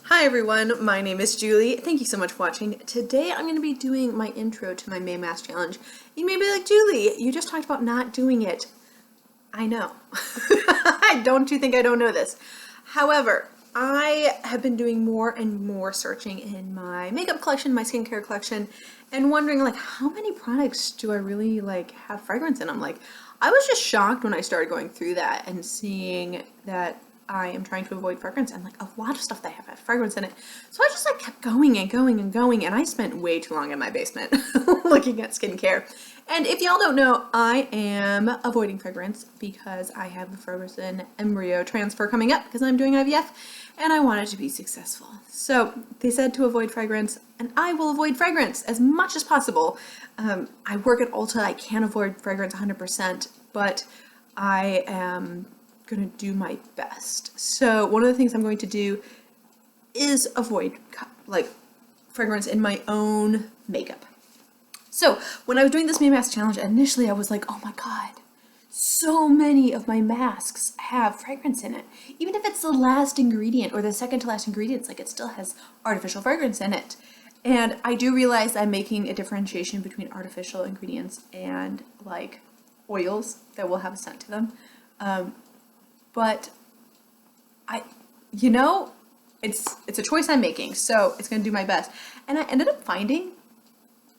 Hi everyone, my name is Julie. Thank you so much for watching. Today I'm going to be doing my intro to my May Mask Challenge. You may be like, Julie, you just talked about not doing it. I know. Don't you think I don't know this? However, I have been doing more and more searching in my makeup collection, my skincare collection, and wondering like how many products do I really like have fragrance in them? Like, I was just shocked when I started going through that and seeing that I am trying to avoid fragrance and like a lot of stuff that have fragrance in it. So I just like kept going and going and going, and I spent way too long in my basement looking at skincare. And if y'all don't know, I am avoiding fragrance because I have a frozen embryo transfer coming up because I'm doing IVF and I want it to be successful. So they said to avoid fragrance, and I will avoid fragrance as much as possible. I work at Ulta. I can't avoid fragrance 100%, but I am gonna do my best. So one of the things I'm going to do is avoid like fragrance in my own makeup. So when I was doing this May Mask Challenge, initially I was like, oh my god, so many of my masks have fragrance in it. Even if it's the last ingredient or the second to last ingredients, like it still has artificial fragrance in it. And I do realize I'm making a differentiation between artificial ingredients and like oils that will have a scent to them. But it's a choice I'm making, so it's going to do my best. And I ended up finding,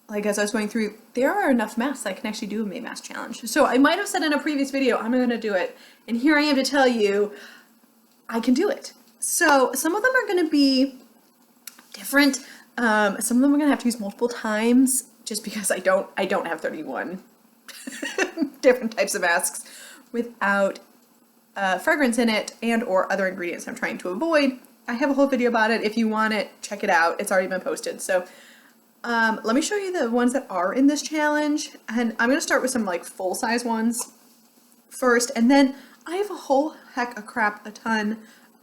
like as I was going through, there are enough masks that I can actually do a May Mask Challenge. So I might have said in a previous video, I'm going to do it. And here I am to tell you, I can do it. So some of them are going to be different. Some of them I'm going to have to use multiple times just because I don't have 31 different types of masks without fragrance in it and or other ingredients I'm trying to avoid. I have a whole video about it. If you want it, check it out. It's already been posted. So let me show you the ones that are in this challenge. And I'm going to start with some like full-size ones first. And then I have a whole heck of crap, a ton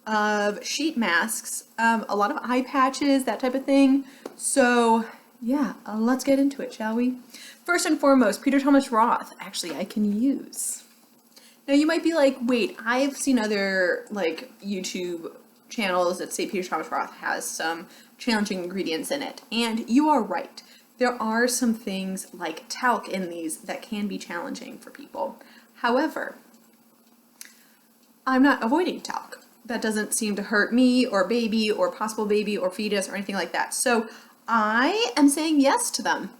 of sheet masks, a lot of eye patches, that type of thing. So yeah, let's get into it, shall we? First and foremost, Peter Thomas Roth. Actually, I can use. Now you might be like, wait, I've seen other like YouTube channels that say Peter Thomas Roth has some challenging ingredients in it. And you are right. There are some things like talc in these that can be challenging for people. However, I'm not avoiding talc. That doesn't seem to hurt me or baby or possible baby or fetus or anything like that. So I am saying yes to them.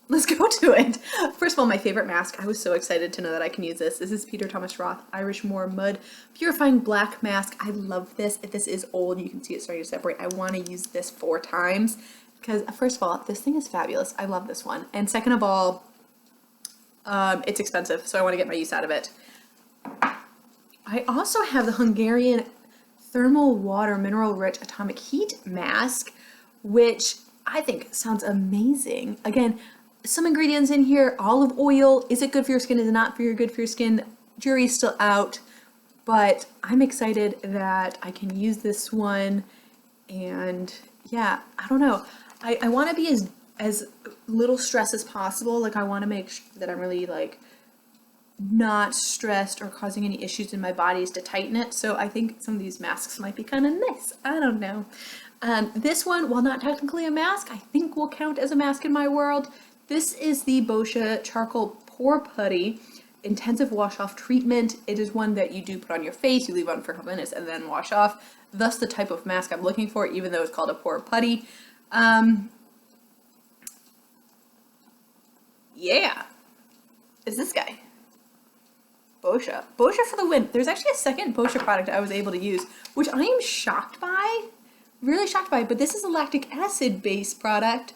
Let's go to it. First of all, my favorite mask. I was so excited to know that I can use this. This is Peter Thomas Roth Irish Moor Mud Purifying Black Mask. I love this. If this is old, you can see it starting to separate. I want to use this 4 times because first of all, this thing is fabulous. I love this one. And second of all, it's expensive, so I want to get my use out of it. I also have the Hungarian Thermal Water Mineral Rich Atomic Heat Mask, which I think sounds amazing. Again, some ingredients in here, olive oil. Is it good for your skin? Is it not good for your skin? Jury's still out, but I'm excited that I can use this one. And yeah, I don't know. I want to be as little stress as possible. Like I want to make sure that I'm really like not stressed or causing any issues in my bodies to tighten it. So I think some of these masks might be kind of nice. I don't know. This one, while not technically a mask, I think will count as a mask in my world. This is the Boscia Charcoal Pore Putty Intensive Wash Off Treatment. It is one that you do put on your face, you leave on for a couple minutes, and then wash off. Thus the type of mask I'm looking for, even though it's called a Pore Putty. Yeah. It's this guy. Boscia. Boscia for the win. There's actually a second Boscia product I was able to use, which I am shocked by. Really shocked by, but this is a lactic acid based product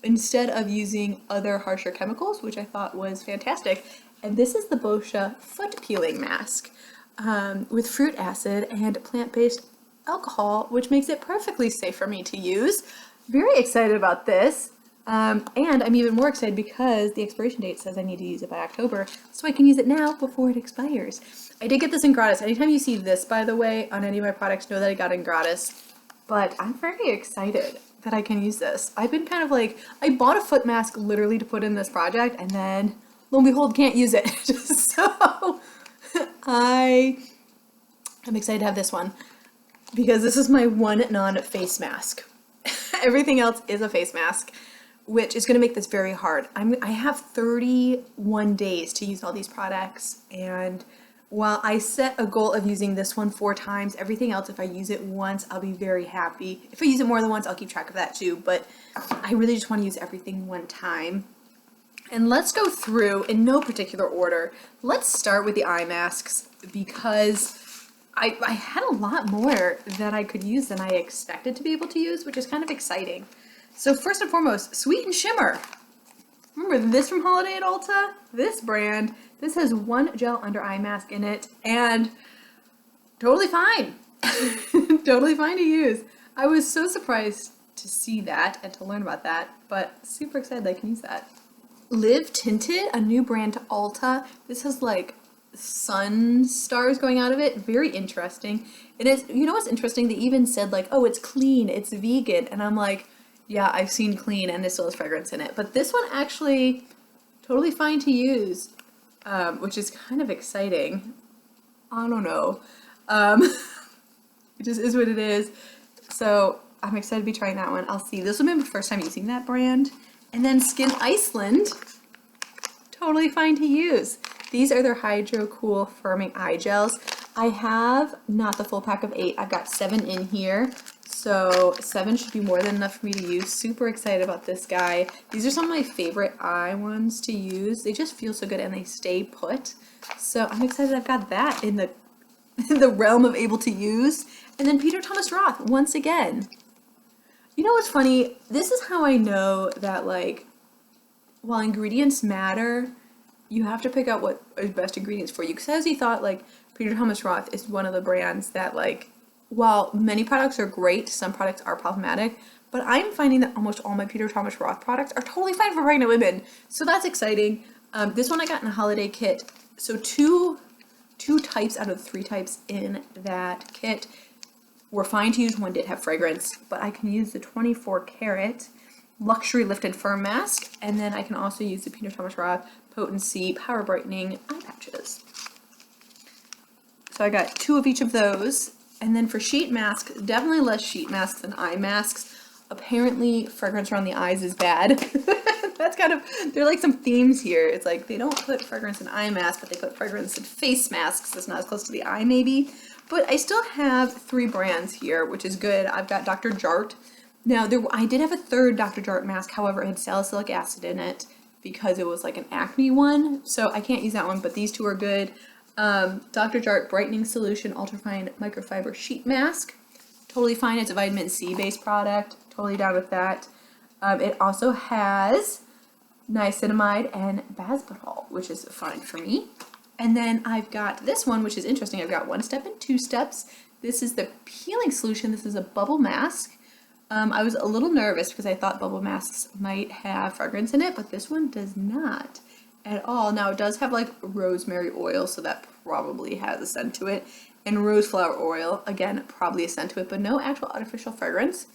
instead of using other harsher chemicals, which I thought was fantastic. And this is the Boscia foot peeling mask with fruit acid and plant-based alcohol, which makes it perfectly safe for me to use. Very excited about this. And I'm even more excited because the expiration date says I need to use it by October, so I can use it now before it expires. I did get this in gratis. Anytime you see this, by the way, on any of my products, know that I got it in gratis. But I'm very excited that I can use this. I've been kind of like, I bought a foot mask literally to put in this project, and then, lo and behold, can't use it. So I am excited to have this one. because this is my one non-face mask. Everything else is a face mask, which is going to make this very hard. I have 31 days to use all these products, and while I set a goal of using this one 4 times, everything else, if I use it once, I'll be very happy. If I use it more than once, I'll keep track of that too, but I really just want to use everything one time. And let's go through in no particular order. Let's start with the eye masks, because I had a lot more that I could use than I expected to be able to use, which is kind of exciting. So first and foremost, Sweet and Shimmer. Remember this from Holiday at Ulta? This brand. This has one gel under eye mask in it, and totally fine. Totally fine to use. I was so surprised to see that and to learn about that, but super excited I can use that. Live Tinted, a new brand to Ulta. This has like sun stars going out of it. Very interesting. It is, you know what's interesting? They even said like, oh, it's clean, it's vegan. And I'm like, yeah, I've seen clean and it still has fragrance in it. But this one actually totally fine to use, which is kind of exciting. I don't know. It just is what it is. So I'm excited to be trying that one. I'll see. This will be my first time using that brand. And then Skin Iceland, totally fine to use. These are their Hydro Cool Firming Eye Gels. I have not the full pack of 8. I've got 7 in here. So 7 should be more than enough for me to use. Super excited about this guy. These are some of my favorite eye ones to use. They just feel so good and they stay put. So I'm excited I've got that in the realm of able to use. And then Peter Thomas Roth, once again. You know what's funny? This is how I know that, like, while ingredients matter, you have to pick out what is best ingredients for you. Because I actually thought, like, Peter Thomas Roth is one of the brands that, like, while many products are great, some products are problematic, but I'm finding that almost all my Peter Thomas Roth products are totally fine for pregnant women. So that's exciting. This one I got in a holiday kit. So two types out of 3 types in that kit were fine to use. One did have fragrance, but I can use the 24 karat Luxury Lift and Firm Mask, and then I can also use the Peter Thomas Roth Potency Power Brightening Eye Patches. So I got 2 of each of those. And then for sheet masks, definitely less sheet masks than eye masks. Apparently, fragrance around the eyes is bad. That's kind of, there are like some themes here. It's like they don't put fragrance in eye masks, but they put fragrance in face masks. It's not as close to the eye maybe. But I still have 3 brands here, which is good. I've got Dr. Jart. Now, I did have a 3rd Dr. Jart mask. However, it had salicylic acid in it because it was like an acne one. So I can't use that one, but these 2 are good. Dr. Jart Brightening Solution Ultrafine Microfiber Sheet Mask. Totally fine. It's a vitamin C based product. Totally down with that. It also has niacinamide and basbutol, which is fine for me. And then I've got this one, which is interesting. I've got 1 step and 2 steps. This is the peeling solution. This is a bubble mask. I was a little nervous because I thought bubble masks might have fragrance in it, but this one does not at all. Now it does have like rosemary oil, so that probably has a scent to it. And rose flower oil, again, probably a scent to it, but no actual artificial fragrance.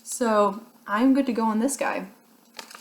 So I'm good to go on this guy.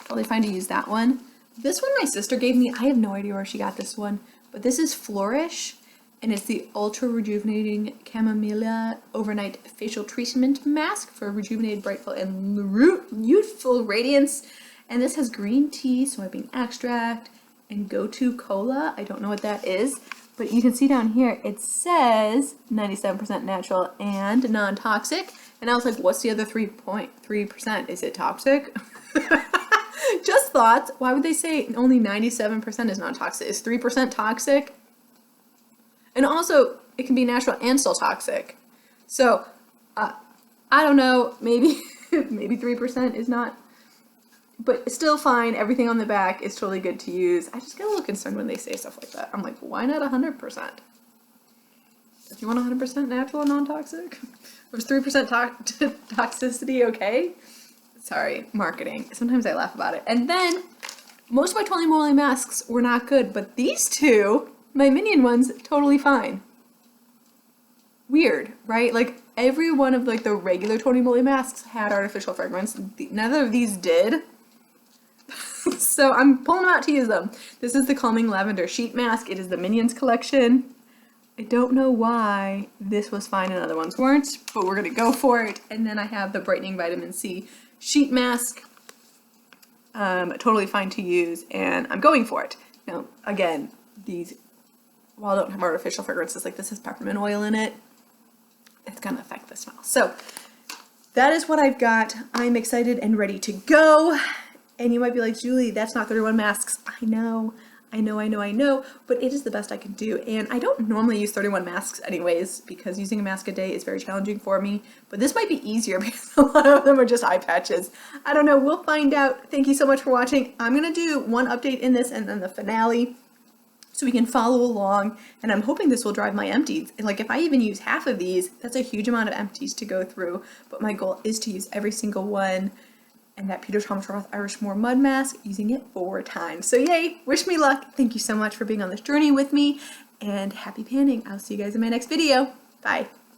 Totally fine to use that one. This one my sister gave me. I have no idea where she got this one, but this is Flourish, and it's the Ultra Rejuvenating Chamomilla Overnight Facial Treatment Mask for rejuvenated, brightful, and youthful radiance. And this has green tea, soybean extract, and go-to cola. I don't know what that is, but you can see down here it says 97% natural and non-toxic. And I was like, what's the other 3.3%? Is it toxic? Just thoughts. Why would they say only 97% is non-toxic? Is 3% toxic? And also, it can be natural and still toxic. So, I don't know. Maybe maybe 3% is not. But it's still fine. Everything on the back is totally good to use. I just get a little concerned when they say stuff like that. I'm like, why not 100%? If you want 100% natural and non-toxic? Was 3% toxicity okay? Sorry, marketing. Sometimes I laugh about it. And then, most of my Tony Moly masks were not good, but these 2, my Minion ones, totally fine. Weird, right? Like, every one of like the regular Tony Moly masks had artificial fragrance. Neither of these did. So I'm pulling them out to use them. This is the Calming Lavender Sheet Mask. It is the Minions collection. I don't know why this was fine and other ones weren't, but we're gonna go for it. And then I have the Brightening Vitamin C Sheet Mask. Totally fine to use, and I'm going for it. Now, again, these, while I don't have artificial fragrances like this has peppermint oil in it, it's gonna affect the smell. So that is what I've got. I'm excited and ready to go. And you might be like, Julie, that's not 31 masks. I know, but it is the best I can do. And I don't normally use 31 masks anyways, because using a mask a day is very challenging for me. But this might be easier because a lot of them are just eye patches. I don't know, we'll find out. Thank you so much for watching. I'm gonna do one update in this and then the finale, so we can follow along, and I'm hoping this will drive my empties. And like, if I even use half of these, that's a huge amount of empties to go through, but my goal is to use every single one. And that Peter Thomas Roth Irish Moor Mud Mask, using it 4 times. So yay, wish me luck. Thank you so much for being on this journey with me, and happy panning. I'll see you guys in my next video. Bye.